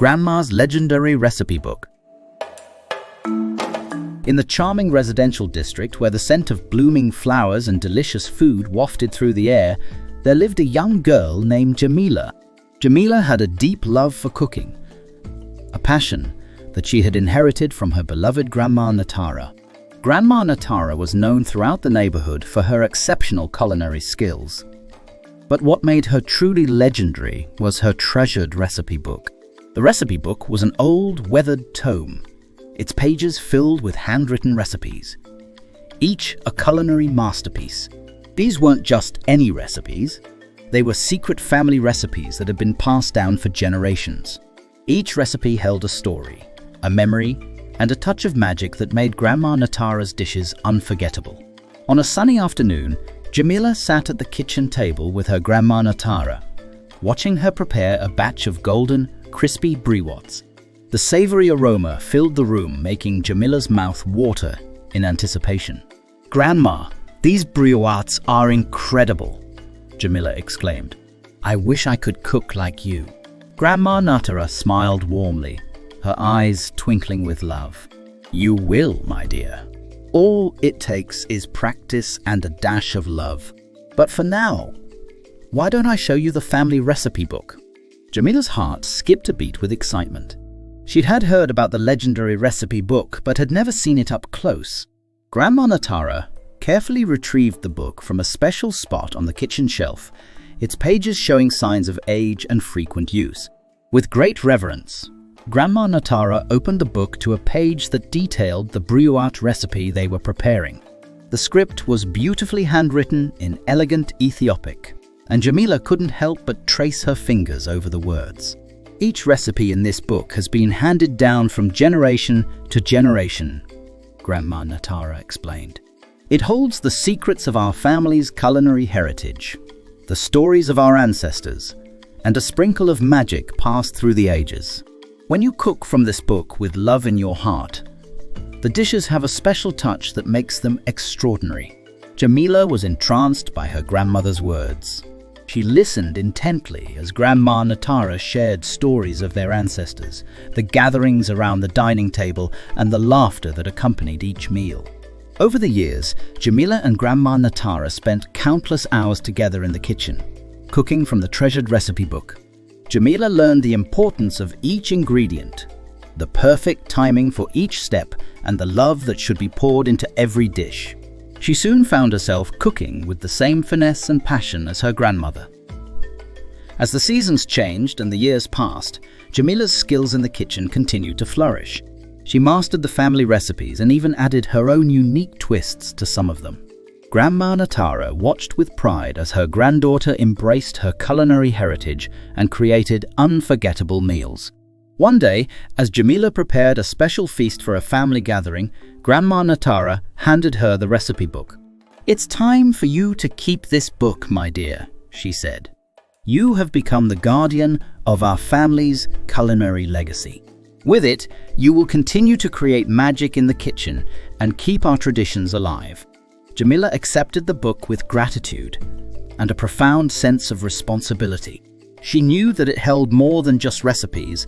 Grandma's legendary recipe book. In the charming residential district where the scent of blooming flowers and delicious food wafted through the air, there lived a young girl named Djamila. Djamila had a deep love for cooking, a passion that she had inherited from her beloved Grandma Natara. Grandma Natara was known throughout the neighborhood for her exceptional culinary skills. But what made her truly legendary was her treasured recipe book. The recipe book was an old, weathered tome, its pages filled with handwritten recipes, each a culinary masterpiece. These weren't just any recipes. They were secret family recipes that had been passed down for generations. Each recipe held a story, a memory, and a touch of magic that made Grandma Natara's dishes unforgettable. On a sunny afternoon, Djamila sat at the kitchen table with her Grandma Natara, watching her prepare a batch of golden, crispy briottes. The savory aroma filled the room, making Djamila's mouth water in anticipation. "Grandma, these briottes are incredible," Djamila exclaimed. "I wish I could cook like you." Grandma Natara smiled warmly, her eyes twinkling with love. "You will, my dear. All it takes is practice and a dash of love. But for now, why don't I show you the family recipe book?" Djamila's heart skipped a beat with excitement. She'd had heard about the legendary recipe book, but had never seen it up close. Grandma Natara carefully retrieved the book from a special spot on the kitchen shelf, its pages showing signs of age and frequent use. With great reverence, Grandma Natara opened the book to a page that detailed the briotte recipe they were preparing. The script was beautifully handwritten in elegant Ethiopic, and Djamila couldn't help but trace her fingers over the words. "Each recipe in this book has been handed down from generation to generation," Grandma Natara explained. "It holds the secrets of our family's culinary heritage, the stories of our ancestors, and a sprinkle of magic passed through the ages. When you cook from this book with love in your heart, the dishes have a special touch that makes them extraordinary." Djamila was entranced by her grandmother's words. She listened intently as Grandma Natara shared stories of their ancestors, the gatherings around the dining table, and the laughter that accompanied each meal. Over the years, Djamila and Grandma Natara spent countless hours together in the kitchen, cooking from the treasured recipe book. Djamila learned the importance of each ingredient, the perfect timing for each step, and the love that should be poured into every dish. She soon found herself cooking with the same finesse and passion as her grandmother. As the seasons changed and the years passed, Djamila's skills in the kitchen continued to flourish. She mastered the family recipes and even added her own unique twists to some of them. Grandma Natara watched with pride as her granddaughter embraced her culinary heritage and created unforgettable meals. One day, as Djamila prepared a special feast for a family gathering, Grandma Natara handed her the recipe book. "It's time for you to keep this book, my dear," she said. "You have become the guardian of our family's culinary legacy. With it, you will continue to create magic in the kitchen and keep our traditions alive." Djamila accepted the book with gratitude and a profound sense of responsibility. She knew that it held more than just recipes.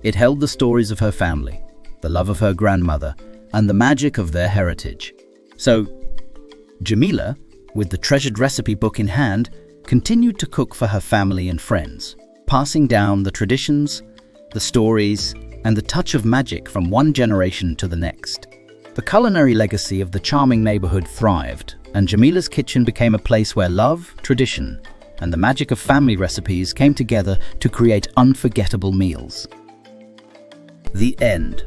It held the stories of her family, the love of her grandmother, and the magic of their heritage. So, Djamila, with the treasured recipe book in hand, continued to cook for her family and friends, passing down the traditions, the stories, and the touch of magic from one generation to the next. The culinary legacy of the charming neighborhood thrived, and Djamila's kitchen became a place where love, tradition, and the magic of family recipes came together to create unforgettable meals. The end.